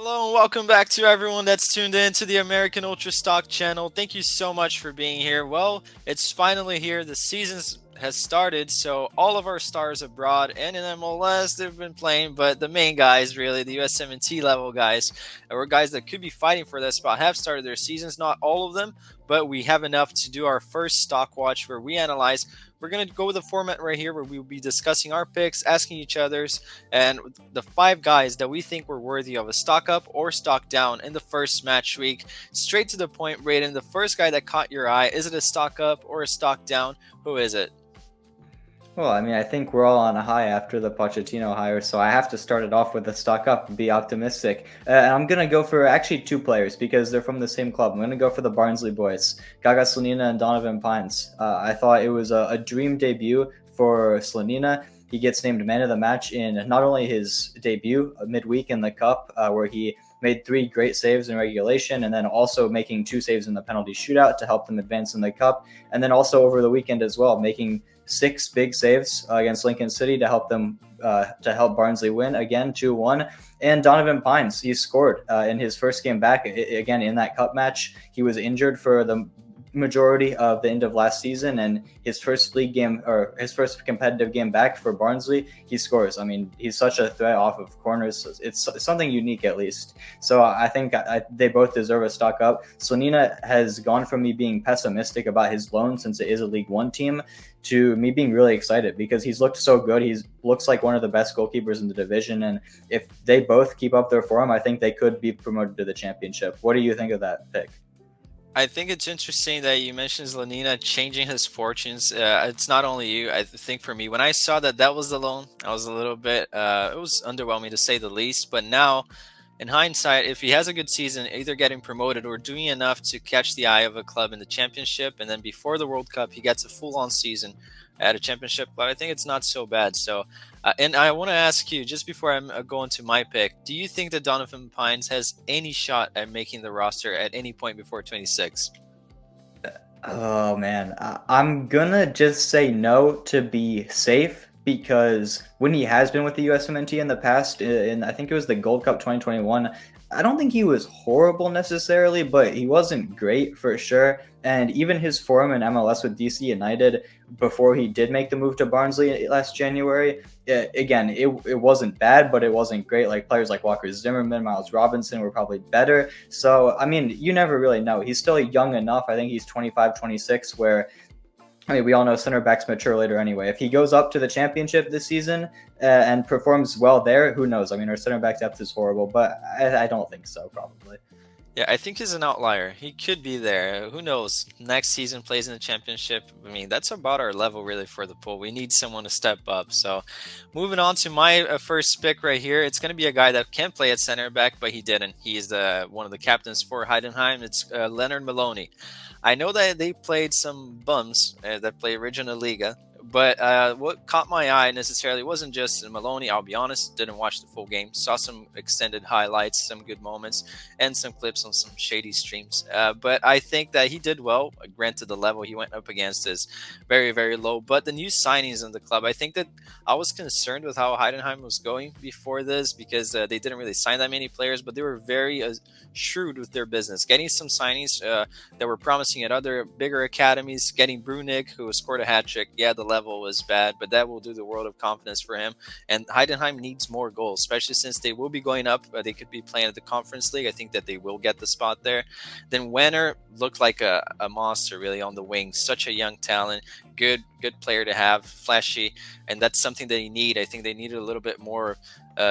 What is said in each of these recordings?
Hello and welcome back to everyone that's tuned in to the American Ultra Stock channel. Thank you so much for being here. Well, it's finally here. The season has started, so all of our stars abroad and in MLS they've been playing, but the main guys, really, the USMNT level guys, or guys that could be fighting for that spot, have started their seasons. Not all of them, but we have enough to do our first stock watch where we analyze. We're going to go with a format right here where we will be discussing our picks, asking each other's, and the five guys that we think were worthy of a stock up or stock down in the first match week. Straight to the point, Brayden, the first guy that caught your eye, is it a stock up or a stock down? Who is it? Well, I think we're all on a high after the Pochettino hire, so I have to start it off with a stock up and be optimistic. And I'm going to go for actually two players because they're from the same club. I'm going to go for the Barnsley boys, Gaga, Slonina, and Donovan Pines. I thought it was a dream debut for Slonina. He gets named man of the match in not only his debut midweek in the Cup, where he made 3 great saves in regulation, and then also making 2 saves in the penalty shootout to help them advance in the Cup, and then also over the weekend as well, making 6 big saves against Lincoln City to help them to help Barnsley win again 2-1. And Donovan Pines, he scored in his first game back again in that cup match. He was injured for the majority of the end of last season, and his first league game or his first competitive game back for Barnsley, he scores. He's such a threat off of corners. It's something unique at least. So I think they both deserve a stock up. Slonina has gone from me being pessimistic about his loan, since it is a League One team, to me being really excited because he's looked so good. He looks like one of the best goalkeepers in the division, and if they both keep up their form, I think they could be promoted to the championship. What do you think of that pick? I think it's interesting that you mentioned Slonina changing his fortunes. It's not only you. I think for me, when I saw that was the loan, I was a little bit, it was underwhelming to say the least. But now, in hindsight, if he has a good season, either getting promoted or doing enough to catch the eye of a club in the championship, and then before the World Cup, he gets a full-on season at a championship club, I think it's not so bad. So, and I want to ask you, just before I'm going to my pick, do you think that Donovan Pines has any shot at making the roster at any point before 26? Oh man, I'm gonna just say no to be safe because when he has been with the USMNT in the past, in I think it was the Gold Cup 2021, I don't think he was horrible necessarily, but he wasn't great for sure. And even his form in MLS with DC United before he did make the move to Barnsley last January, again, it wasn't bad, but it wasn't great. Like players like Walker Zimmerman, Miles Robinson were probably better. So, you never really know. He's still young enough. I think he's 25, 26, where we all know center backs mature later anyway. If he goes up to the championship this season and performs well there, who knows? Our center back depth is horrible, but I don't think so, probably. Yeah, I think he's an outlier. He could be there. Who knows? Next season plays in the championship. That's about our level really for the pool. We need someone to step up. So, moving on to my first pick right here, it's going to be a guy that can play at center back, but he didn't. He is one of the captains for Heidenheim. It's Leonard Maloney. I know that they played some bums that play Regional Liga, but what caught my eye necessarily wasn't just Maloney. I'll be honest, didn't watch the full game. Saw some extended highlights, some good moments, and some clips on some shady streams. But I think that he did well. Granted, the level he went up against is very, very low. But the new signings in the club, I think that I was concerned with how Heidenheim was going before this because they didn't really sign that many players, but they were very shrewd with their business, getting some signings that were promising at other bigger academies, getting Brunig, who scored a hat trick. Yeah, the level was bad, but that will do the world of confidence for him. And Heidenheim needs more goals, especially since they will be going up. They could be playing at the Conference League. I think that they will get the spot there. Then Wenner looked like a monster really on the wing. Such a young talent. Good player to have, flashy, and that's something that they need. I think they needed a little bit more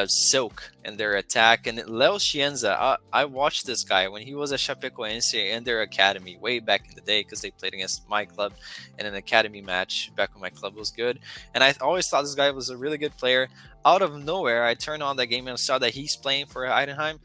silk in their attack. And Leo Scienza, I watched this guy when he was at Chapecoense in their academy way back in the day because they played against my club in an academy match back when my club was good. And I always thought this guy was a really good player. Out of nowhere, I turned on that game and saw that he's playing for Heidenheim.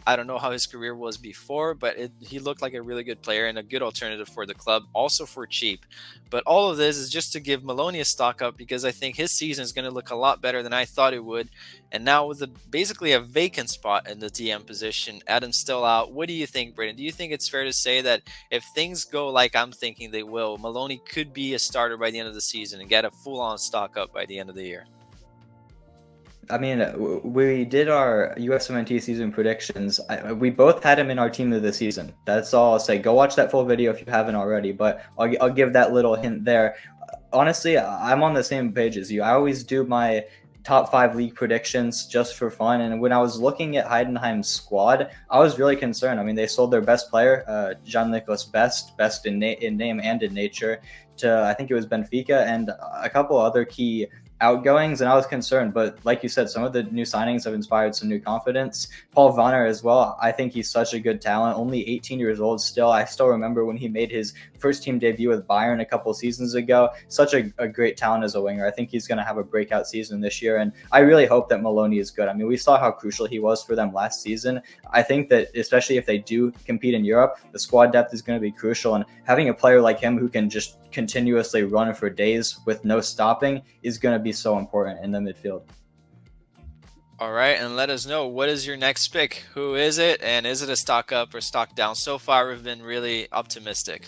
I don't know how his career was before, but he looked like a really good player and a good alternative for the club, also for cheap. But all of this is just to give Maloney a stock up because I think his season is going to look a lot better than I thought it would. And now with basically a vacant spot in the DM position, Adam's still out. What do you think, Brayden? Do you think it's fair to say that if things go like I'm thinking they will, Maloney could be a starter by the end of the season and get a full-on stock up by the end of the year? I mean, we did our USMNT season predictions. We both had him in our team of the season. That's all I'll say. Go watch that full video if you haven't already, but I'll give that little hint there. Honestly, I'm on the same page as you. I always do my top 5 league predictions just for fun. And when I was looking at Heidenheim's squad, I was really concerned. I mean, they sold their best player, Jean-Nicolas Best in name and in nature, to I think it was Benfica and a couple other key outgoings, and I was concerned. But like you said, some of the new signings have inspired some new confidence. Paul Vanner as well. I think he's such a good talent. Only 18 years old still. I still remember when he made his first team debut with Bayern a couple seasons ago. Such a great talent as a winger. I think he's going to have a breakout season this year, and I really hope that Maloney is good. I mean, we saw how crucial he was for them last season. I think that especially if they do compete in Europe, the squad depth is going to be crucial, and having a player like him who can just continuously run for days with no stopping is going to be so important in the midfield. All right, and let us know, what is your next pick? Who is it, and is it a stock up or stock down? So far, we've been really optimistic.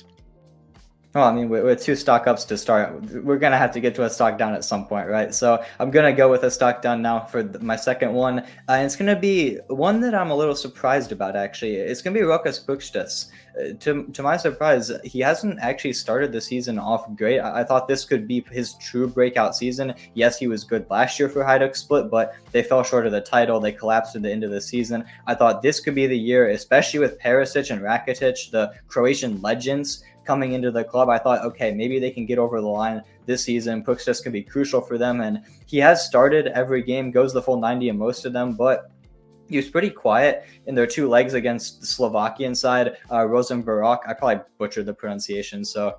Well, I mean, with 2 stock ups to start, we're going to have to get to a stock down at some point, right? So I'm going to go with a stock down now for my second one. And it's going to be one that I'm a little surprised about, actually. It's going to be Rokas Pukstas. To my surprise, he hasn't actually started the season off great. I thought this could be his true breakout season. Yes, he was good last year for Hajduk Split, but they fell short of the title. They collapsed at the end of the season. I thought this could be the year, especially with Perisic and Rakitic, the Croatian legends, coming into the club. I thought, okay, maybe they can get over the line this season. Pukstas could be crucial for them, and he has started every game, goes the full 90 in most of them, but he was pretty quiet in their 2 legs against the Slovakian side, Rosenborg. I probably butchered the pronunciation, so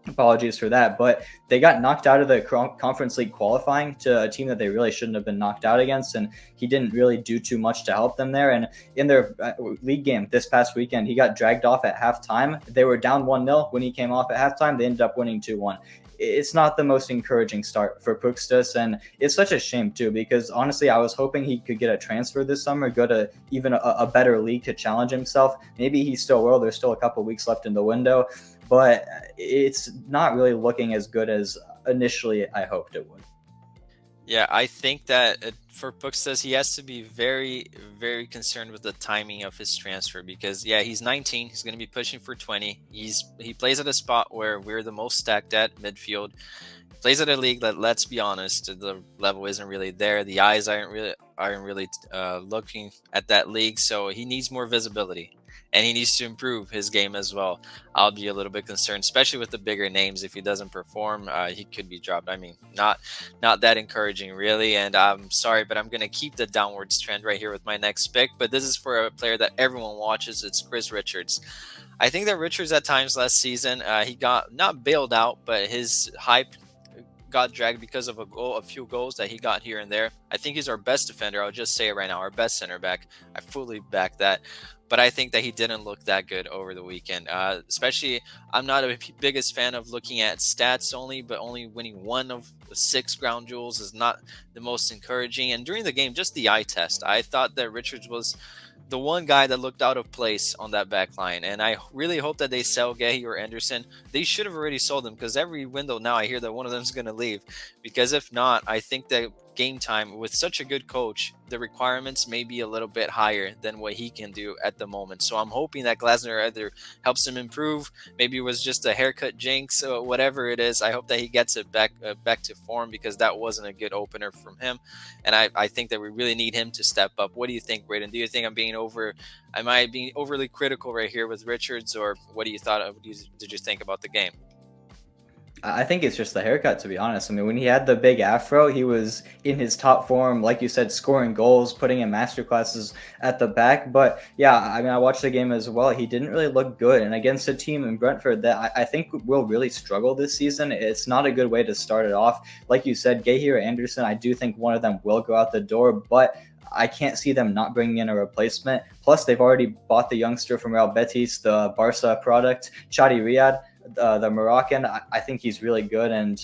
apologies for that, but they got knocked out of the Conference League qualifying to a team that they really shouldn't have been knocked out against, and he didn't really do too much to help them there. And in their league game this past weekend, he got dragged off at halftime. They were down 1-0 when he came off at halftime. They ended up winning 2-1. It's not the most encouraging start for Pukstas, and it's such a shame too, because honestly, I was hoping he could get a transfer this summer, go to even a better league to challenge himself. Maybe he still will. There's still a couple weeks left in the window, but it's not really looking as good as initially I hoped it would. Yeah, I think that for Pukstas, he has to be very, very concerned with the timing of his transfer because, yeah, he's 19. He's going to be pushing for 20. He plays at a spot where we're the most stacked at midfield. Plays at a league that, let's be honest, the level isn't really there. The eyes aren't really looking at that league, so he needs more visibility. And he needs to improve his game as well. I'll be a little bit concerned, especially with the bigger names. If he doesn't perform, he could be dropped. I mean, not that encouraging, really. And I'm sorry, but I'm going to keep the downwards trend right here with my next pick. But this is for a player that everyone watches. It's Chris Richards. I think that Richards at times last season, he got not bailed out, but his hype got dragged because of a few goals that he got here and there. I think he's our best defender. I'll just say it right now, our best center back. I fully back that. But I think that he didn't look that good over the weekend. Especially, I'm not a biggest fan of looking at stats only, but only winning 1 of 6 ground duels is not the most encouraging. And during the game, just the eye test, I thought that Richards was the one guy that looked out of place on that back line. And I really hope that they sell Gahi or Anderson. They should have already sold them because every window now I hear that one of them is going to leave. Because if not, I think that game time with such a good coach, the requirements may be a little bit higher than what he can do at the moment. So I'm hoping that Glasner either helps him improve. Maybe it was just a haircut jinx or whatever it is. I hope that he gets it back to form because that wasn't a good opener from him. And I think that we really need him to step up. What do you think, Braden? Do you think am I being overly critical right here with Richards, or what do you did you think about the game? I think it's just the haircut, to be honest. I mean, when he had the big afro, he was in his top form, like you said, scoring goals, putting in masterclasses at the back. But yeah, I mean, I watched the game as well. He didn't really look good. And against a team in Brentford that I think will really struggle this season, it's not a good way to start it off. Like you said, Gahi or Anderson, I do think one of them will go out the door, but I can't see them not bringing in a replacement. Plus, they've already bought the youngster from Real Betis, the Barca product, Chadi Riyad, the Moroccan. I think he's really good, and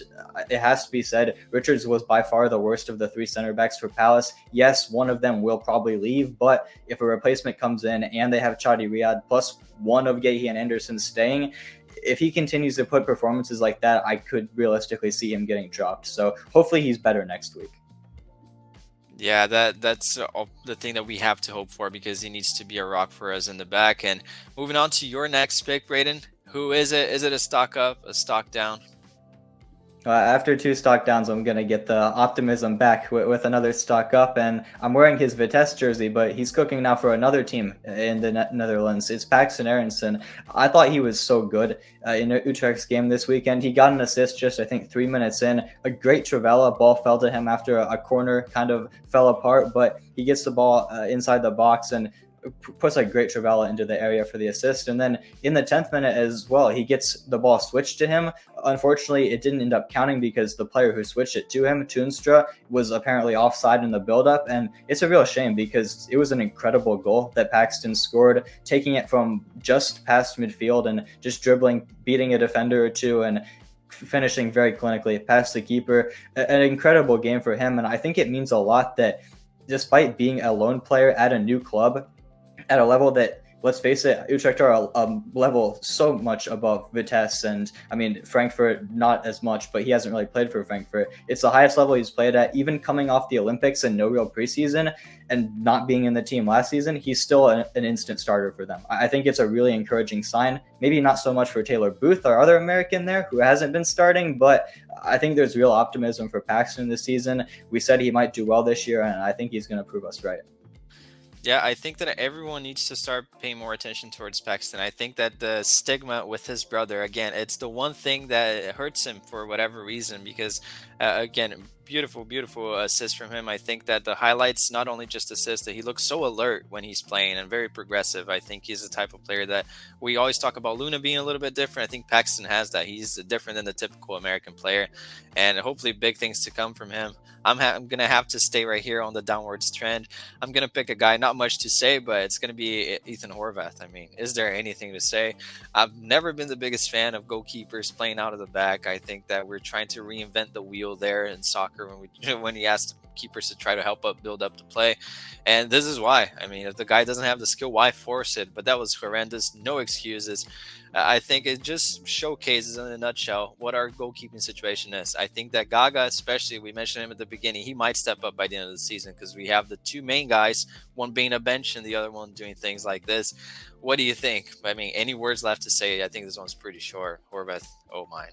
it has to be said, Richards was by far the worst of the 3 center backs for Palace. Yes, one of them will probably leave, but if a replacement comes in and they have Chadi Riyad plus one of Gahi and Anderson staying, if he continues to put performances like that, I could realistically see him getting dropped. So hopefully he's better next week. Yeah, that's the thing that we have to hope for because he needs to be a rock for us in the back. And moving on to your next pick, Braden, who is it? Is it a stock up, a stock down? After two stock downs, I'm going to get the optimism back with another stock up. And I'm wearing his Vitesse jersey, but he's cooking now for another team in the Netherlands. It's Paxton Aronson. I thought he was so good in Utrecht's game this weekend. He got an assist just, I think, 3 minutes in. A great Trivela. Ball fell to him after a corner kind of fell apart, but he gets the ball inside the box and puts a great Trivela into the area for the assist. And then in the 10th minute as well, he gets the ball switched to him. Unfortunately, it didn't end up counting because the player who switched it to him, Toonstra, was apparently offside in the buildup. And it's a real shame because it was an incredible goal that Paxton scored, taking it from just past midfield and just dribbling, beating a defender or two, and finishing very clinically past the keeper. An incredible game for him. And I think it means a lot that despite being a lone player at a new club, at a level that, let's face it, Utrecht are a level so much above Vitesse, and I mean Frankfurt not as much, but he hasn't really played for Frankfurt. It's the highest level he's played at, even coming off the Olympics and no real preseason and not being in the team last season. He's still an instant starter for them. I think it's a really encouraging sign. Maybe not so much for Taylor Booth, our other American there, who hasn't been starting, but I think there's real optimism for Paxton this season. We said he might do well this year, and I think he's going to prove us right. Yeah, I think that everyone needs to start paying more attention towards Paxton. I think that the stigma with his brother, again, it's the one thing that hurts him for whatever reason. Because, again, beautiful, beautiful assist from him. I think that the highlights not only just assist, that he looks so alert when he's playing and very progressive. I think he's the type of player that we always talk about Luna being a little bit different. I think Paxton has that. He's different than the typical American player, and hopefully big things to come from him. I'm gonna have to stay right here on the downwards trend. I'm gonna pick a guy. Not much to say, but it's gonna be Ethan Horvath. I mean, is there anything to say? I've never been the biggest fan of goalkeepers playing out of the back. I think that we're trying to reinvent the wheel there in soccer when we when he asked keepers to try to help up build up the play, and this is why. I mean, if the guy doesn't have the skill, why force it? But that was horrendous. No excuses. I think it just showcases in a nutshell what our goalkeeping situation is. I think that Gaga, especially, we mentioned him at the beginning, he might step up by the end of the season because we have the two main guys, one being a bench and the other one doing things like this. What do you think? I mean, any words left to say? I think this one's pretty short. Horvath, oh my.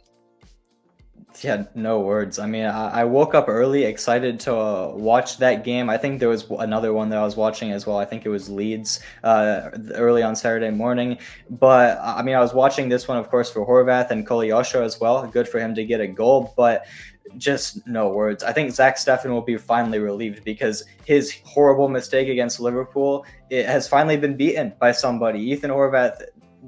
Yeah, no words. I mean, I woke up early, excited to watch that game. I think there was another one that I was watching as well. I think it was Leeds early on Saturday morning. But I mean, I was watching this one, of course, for Horvath and Kolyosho as well. Good for him to get a goal, but just no words. I think Zach Steffen will be finally relieved because his horrible mistake against Liverpool, it has finally been beaten by somebody. Ethan Horvath,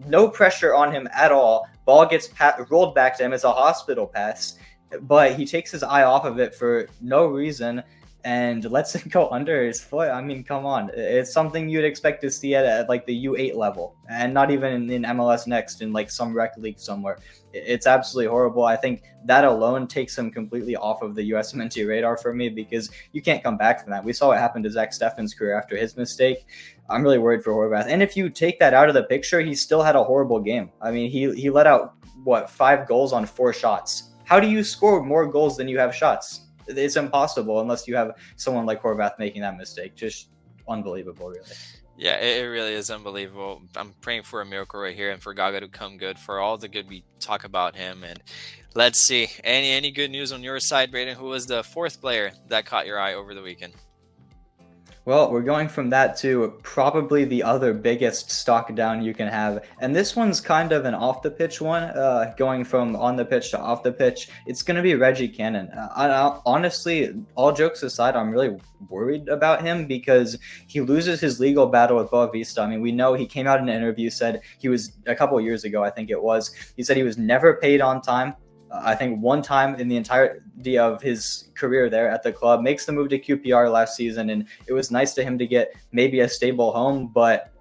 no pressure on him at all. Ball gets rolled back to him. It's a hospital pass, but he takes his eye off of it for no reason and lets it go under his foot. I mean, come on. It's something you'd expect to see at like the U8 level and not even in MLS Next in like some rec league somewhere. It's absolutely horrible. I think that alone takes him completely off of the USMNT radar for me because you can't come back from that. We saw what happened to Zach Steffen's career after his mistake. I'm really worried for Horvath. And if you take that out of the picture, he still had a horrible game. I mean, he let out, 5 goals on 4 shots. How do you score more goals than you have shots? It's impossible unless you have someone like Horvath making that mistake. Just unbelievable, really. Yeah, it really is unbelievable. I'm praying for a miracle right here and for Gaga to come good, for all the good we talk about him. And let's see. Any good news on your side, Braden? Who was the 4th player that caught your eye over the weekend? Well, we're going from that to probably the other biggest stock down you can have. And this one's kind of an off the pitch one, going from on the pitch to off the pitch. It's going to be Reggie Cannon. Honestly, all jokes aside, I'm really worried about him because he loses his legal battle with Boa Vista. I mean, we know he came out in an interview, said he was a couple of years ago, I think it was. He said he was never paid on time. I think one time in the entirety of his career there at the club, makes the move to QPR last season. And it was nice to him to get maybe a stable home, but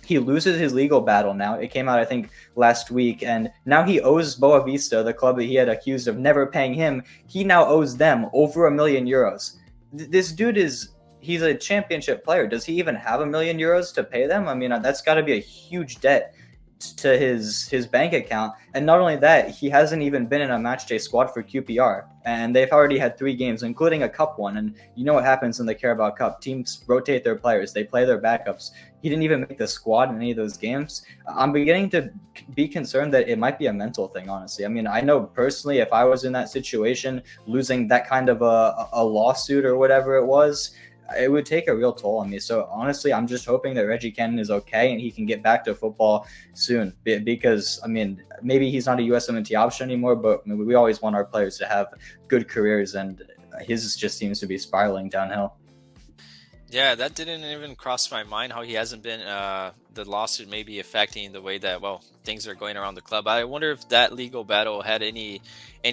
he loses his legal battle now. It came out, I think, last week. And now he owes Boa Vista, the club that he had accused of never paying him. He now owes them over €1 million. This dude he's a championship player. Does he even have €1 million to pay them? I mean, that's got to be a huge debt. to his bank account. And not only that, he hasn't even been in a matchday squad for QPR, and they've already had 3 games, including a cup one. And you know what happens in the Carabao Cup? Teams rotate their players, they play their backups. He didn't even make the squad in any of those games. I'm beginning to be concerned that it might be a mental thing, honestly. I mean, I know personally, if I was in that situation, losing that kind of a lawsuit or whatever it was, it would take a real toll on me. So honestly, I'm just hoping that Reggie Cannon is okay and he can get back to football soon, because I mean, maybe he's not a USMNT option anymore, but I mean, we always want our players to have good careers, and his just seems to be spiraling downhill. Yeah, that didn't even cross my mind how he hasn't been the lawsuit may be affecting the way that things are going around the club. I wonder if that legal battle had any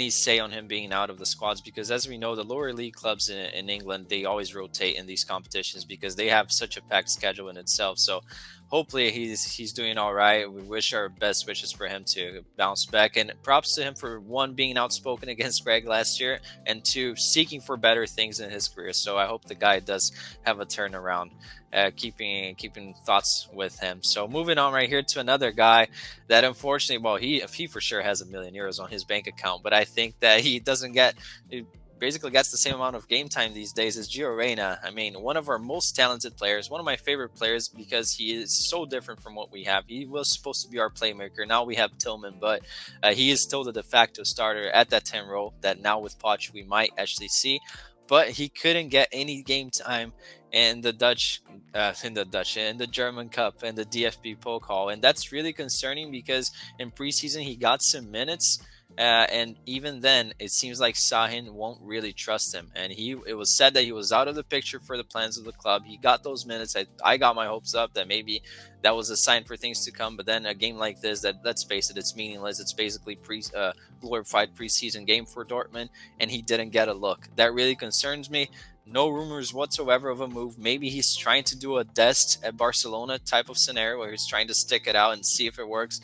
say on him being out of the squads, because as we know, the lower league clubs in England, they always rotate in these competitions because they have such a packed schedule in itself. So hopefully he's doing all right. We wish our best wishes for him to bounce back, and props to him for, one, being outspoken against Greg last year, and 2, seeking for better things in his career. So I hope the guy does have a turnaround. Keeping thoughts with him. So moving on right here to another guy that unfortunately, he for sure has €1 million on his bank account, but I think that he basically gets the same amount of game time these days as Gio Reyna. I mean, one of our most talented players, one of my favorite players, because he is so different from what we have. He was supposed to be our playmaker. Now we have Tillman, but he is still the de facto starter at that 10 role that now with Poch we might actually see. But he couldn't get any game time in the German Cup and the DFB Pokal, and that's really concerning because in preseason he got some minutes, and even then it seems like Sahin won't really trust him, and it was said that he was out of the picture for the plans of the club. He got those minutes. I got my hopes up that maybe that was a sign for things to come, but then a game like this, that, let's face it, it's meaningless. It's basically glorified preseason game for Dortmund, and he didn't get a look. That really concerns me. No rumors whatsoever of a move. Maybe he's trying to do a Dest at Barcelona type of scenario where he's trying to stick it out and see if it works.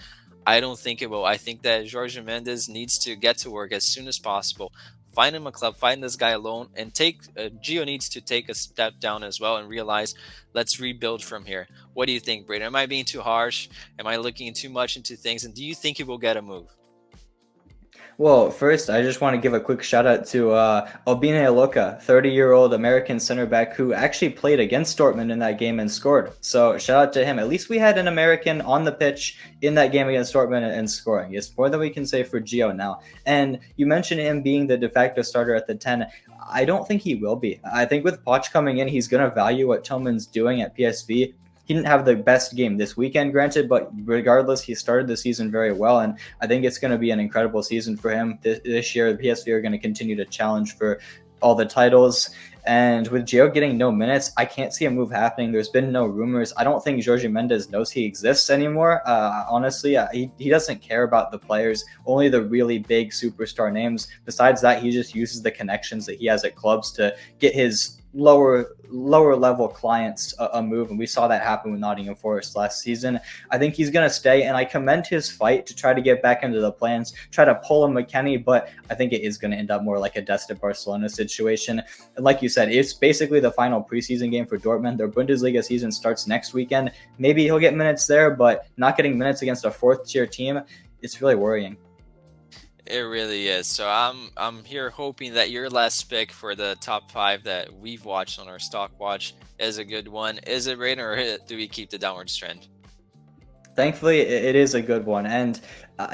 I don't think it will. I think that Jorge Mendes needs to get to work as soon as possible. Find him a club, find this guy alone, and Gio needs to take a step down as well and realize, let's rebuild from here. What do you think, Brayden? Am I being too harsh? Am I looking too much into things? And do you think he will get a move? Well, first, I just want to give a quick shout out to Albine Loca, 30-year-old American center back who actually played against Dortmund in that game and scored. So shout out to him. At least we had an American on the pitch in that game against Dortmund and scoring. It's more than we can say for Gio now. And you mentioned him being the de facto starter at the 10. I don't think he will be. I think with Poch coming in, he's going to value what Tillman's doing at PSV. He didn't have the best game this weekend, granted, but regardless, he started the season very well, and I think it's going to be an incredible season for him this year. The PSV are going to continue to challenge for all the titles, and with Gio getting no minutes, I can't see a move happening. There's been no rumors. I don't think Jorge Mendes knows he exists anymore. Honestly, he doesn't care about the players, only the really big superstar names. Besides that, he just uses the connections that he has at clubs to get his lower level clients a move, and we saw that happen with Nottingham Forest last season. I think he's going to stay, and I commend his fight to try to get back into the plans, try to pull a McKennie, but I think it is going to end up more like a Dest at Barcelona situation. And like you said, it's basically the final preseason game for Dortmund. Their Bundesliga season starts next weekend. Maybe he'll get minutes there, but not getting minutes against a 4th-tier team, it's really worrying. It really is. So I'm here hoping that your last pick for the top 5 that we've watched on our stock watch is a good one. Is it right, or do we keep the downwards trend? Thankfully, it is a good one, and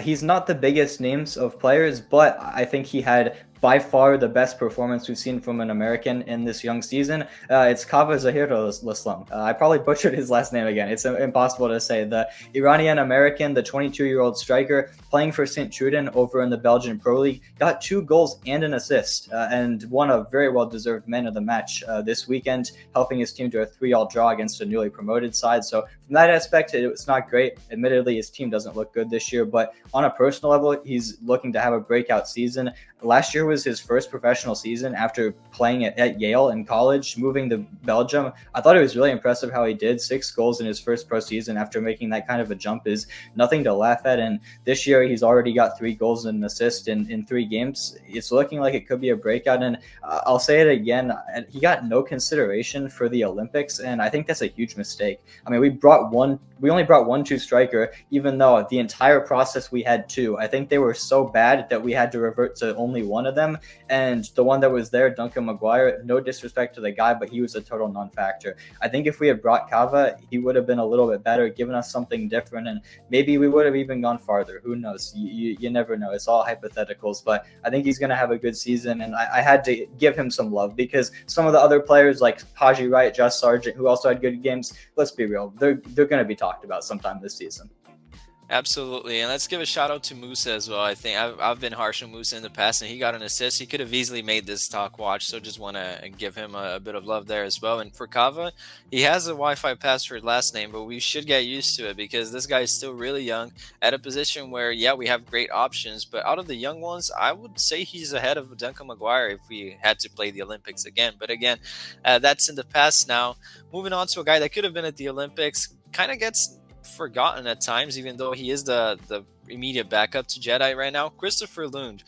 he's not the biggest names of players, but I think he had by far the best performance we've seen from an American in this young season. It's Kava Zahir-Islam. I probably butchered his last name again. It's impossible to say. The Iranian American, the 22-year-old striker, playing for St. Truden over in the Belgian Pro League, got 2 goals and an assist, and won a very well-deserved man of the match this weekend, helping his team to a 3-3 draw against a newly promoted side. So from that aspect, it's not great. Admittedly, his team doesn't look good this year, but on a personal level, he's looking to have a breakout season. Last year was his first professional season after playing at Yale in college, moving to Belgium. I thought it was really impressive how he did. 6 goals in his first pro season after making that kind of a jump is nothing to laugh at. And this year, he's already got 3 goals and an assist in 3 games. It's looking like it could be a breakout. And I'll say it again, he got no consideration for the Olympics, and I think that's a huge mistake. I mean, we brought one we only brought one true striker, even though the entire process we had two. I think they were so bad that we had to revert to only one of them. And the one that was there, Duncan Maguire, no disrespect to the guy, but he was a total non-factor. I think if we had brought Kava, he would have been a little bit better, given us something different, and maybe we would have even gone farther. Who knows? You never know. It's all hypotheticals, but I think he's going to have a good season, and I had to give him some love because some of the other players like Haji, Wright, Just Sargent, who also had good games, let's be real, they're going to be talked about sometime this season. Absolutely, and let's give a shout out to Musa as well. I think I've been harsh on Musa in the past, and he got an assist. He could have easily made this talk watch, so just want to give him a bit of love there as well. And for Kava, he has a Wi-Fi password last name, but we should get used to it because this guy is still really young at a position where, yeah, we have great options, but out of the young ones, I would say he's ahead of Duncan Maguire if we had to play the Olympics again. But again, that's in the past now. Moving on to a guy that could have been at the Olympics, kind of gets forgotten at times, even though he is the immediate backup to Jedi right now. Christopher Lund.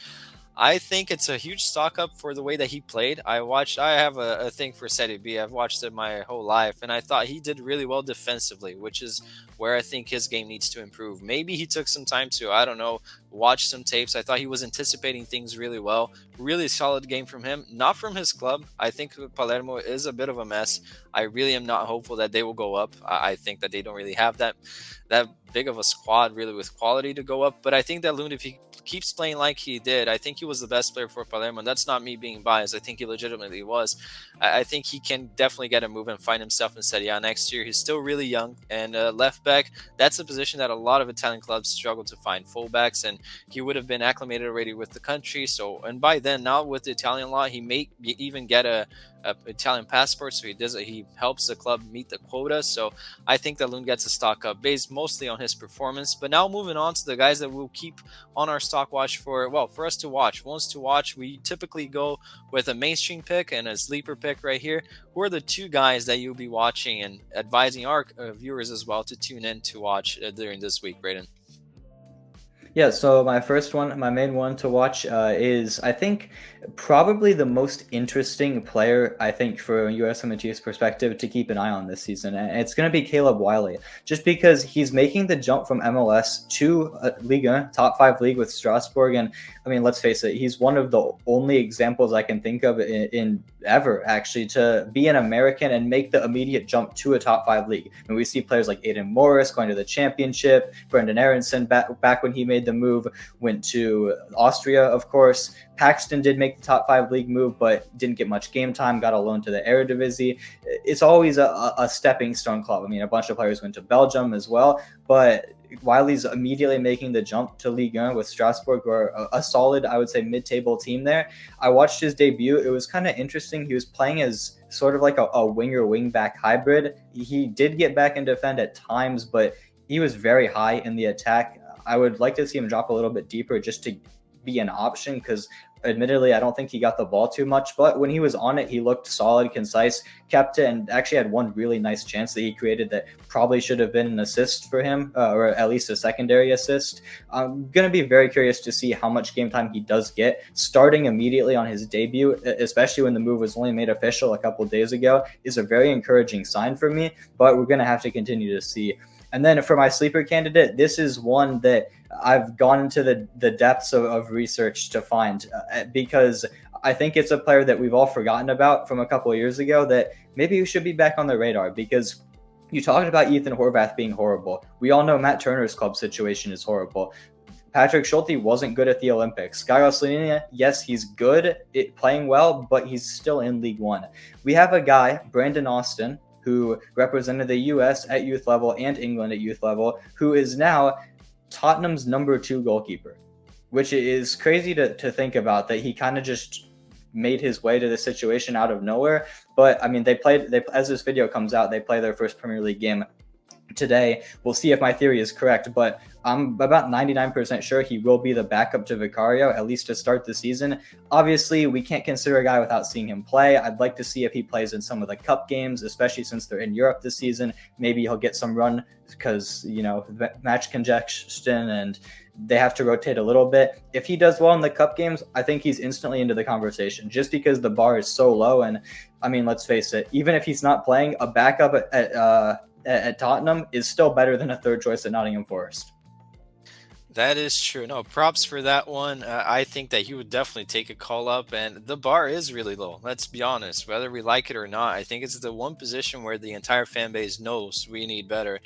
I think it's a huge stock up for the way that he played. I have a thing for Serie B. I've watched it my whole life, and I thought he did really well defensively, which is where I think his game needs to improve. Maybe he took some time to, I don't know, watch some tapes. I thought he was anticipating things really well. Really solid game from him, not from his club. I think Palermo is a bit of a mess. I really am not hopeful that they will go up. I think that they don't really have that big of a squad really with quality to go up. But I think that Lund, if he keeps playing like he did, I think he was the best player for Palermo. And that's not me being biased. I think he legitimately was. I think he can definitely get a move and find himself in Serie A next year. He's still really young. And left back, that's a position that a lot of Italian clubs struggle to find fullbacks. And he would have been acclimated already with the country. So, and by then, now with the Italian law, he may even get a Italian passport, so he helps the club meet the quota. So I think that Lund gets a stock up based mostly on his performance. But now moving on to the guys that we'll keep on our stock watch for us to watch. Once to watch, we typically go with a mainstream pick and a sleeper pick right here. Who are the two guys that you'll be watching and advising our viewers as well to tune in to watch during this week, Brayden? Yeah, so my main one to watch is, I think, probably the most interesting player, I think, for USMNT's perspective to keep an eye on this season. And it's going to be Caleb Wiley, just because he's making the jump from MLS to Liga, top 5 league with Strasbourg. And I mean, let's face it, he's one of the only examples I can think of in ever, actually, to be an American and make the immediate jump to a top 5 league. And we see players like Aiden Morris going to the championship, Brendan Aronson back when he made the move, went to Austria, of course. Paxton did make the top 5 league move, but didn't get much game time, got a loan to the Eredivisie. It's always a stepping stone club. I mean, a bunch of players went to Belgium as well, but Wiley's immediately making the jump to Ligue 1 with Strasbourg, or a solid, I would say, mid-table team there. I watched his debut. It was kind of interesting. He was playing as sort of like a winger wing-back hybrid. He did get back and defend at times, but he was very high in the attack. I would like to see him drop a little bit deeper just to be an option, because admittedly, I don't think he got the ball too much, but when he was on it, he looked solid, concise, kept it, and actually had one really nice chance that he created that probably should have been an assist for him, or at least a secondary assist. I'm going to be very curious to see how much game time he does get. Starting immediately on his debut, especially when the move was only made official a couple of days ago, is a very encouraging sign for me, but we're going to have to continue to see. And then for my sleeper candidate, this is one that I've gone into the depths of research to find, because I think it's a player that we've all forgotten about from a couple of years ago that maybe should be back on the radar, because you talked about Ethan Horvath being horrible. We all know Matt Turner's club situation is horrible. Patrick Schulte wasn't good at the Olympics. Gaga Slonina, yes, he's good at playing well, but he's still in League One. We have a guy, Brandon Austin, who represented the U.S. at youth level and England at youth level, who is now Tottenham's number 2 goalkeeper, which is crazy to think about, that he kind of just made his way to the situation out of nowhere. But I mean, as this video comes out, they play their first Premier League game today. We'll see if my theory is correct, but I'm about 99% sure he will be the backup to Vicario, at least to start the season. Obviously, we can't consider a guy without seeing him play. I'd like to see if he plays in some of the cup games, especially since they're in Europe this season. Maybe he'll get some run because, match congestion and they have to rotate a little bit. If he does well in the cup games, I think he's instantly into the conversation, just because the bar is so low. And I mean, let's face it, even if he's not playing, a backup at at Tottenham is still better than a third choice at Nottingham Forest. That is true. No, props for that one. I think that he would definitely take a call up, and the bar is really low. Let's be honest. Whether we like it or not, I think it's the one position where the entire fan base knows we need better.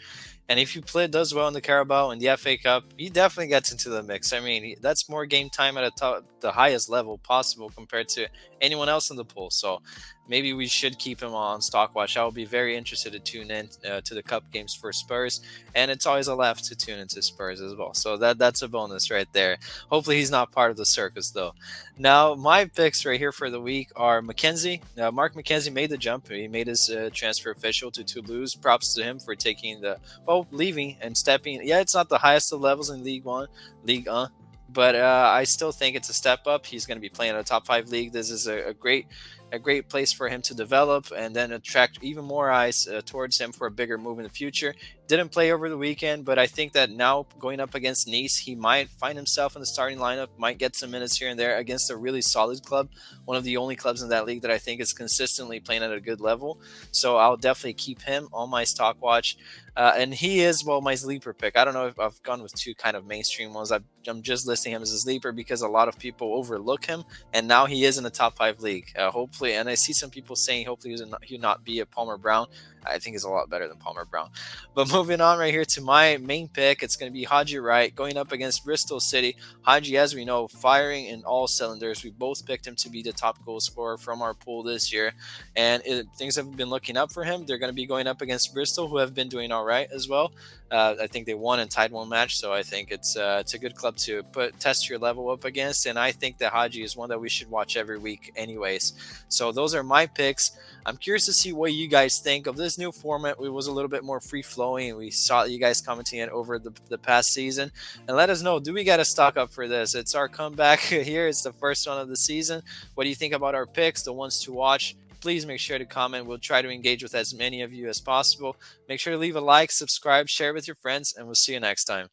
And if you play does well in the Carabao and the FA Cup, he definitely gets into the mix. I mean, that's more game time at the highest level possible compared to anyone else in the pool. So maybe we should keep him on stock watch. I will be very interested to tune in to the Cup games for Spurs, and it's always a laugh to tune into Spurs as well. So that's a bonus right there. Hopefully, he's not part of the circus though. Now, my picks right here for the week are Mackenzie. Mark McKenzie made the jump. He made his transfer official to Toulouse. Props to him for taking the leaving and stepping. Yeah, it's not the highest of levels in League 1, but I still think it's a step up. He's going to be playing in a top 5 league. This is a great place for him to develop and then attract even more eyes towards him for a bigger move in the future. Didn't play over the weekend, but I think that now going up against Nice, he might find himself in the starting lineup, might get some minutes here and there against a really solid club, one of the only clubs in that league that I think is consistently playing at a good level. So I'll definitely keep him on my stock watch. And he is, well, my sleeper pick. I don't know if I've gone with two kind of mainstream ones. I'm just listing him as a sleeper because a lot of people overlook him, and now he is in the top 5 league. Hopefully, and I see some people saying hopefully he'll not be a Palmer Brown. I think he's a lot better than Palmer Brown. But moving on right here to my main pick, it's going to be Haji Wright going up against Bristol City. Haji, as we know, firing in all cylinders. We both picked him to be the top goal scorer from our pool this year, and things have been looking up for him. They're going to be going up against Bristol, who have been doing all right as well. I think they won and tied one match, so I think it's a good club to test your level up against. And I think that Haji is one that we should watch every week, anyways. So those are my picks. I'm curious to see what you guys think of this new format. It was a little bit more free flowing. We saw you guys commenting it over the past season, and let us know, do we got to stock up for this? It's our comeback here. It's the first one of the season. What do you think about our picks, the ones to watch? Please make sure to comment. We'll try to engage with as many of you as possible. Make sure to leave a like, subscribe, share with your friends, and we'll see you next time.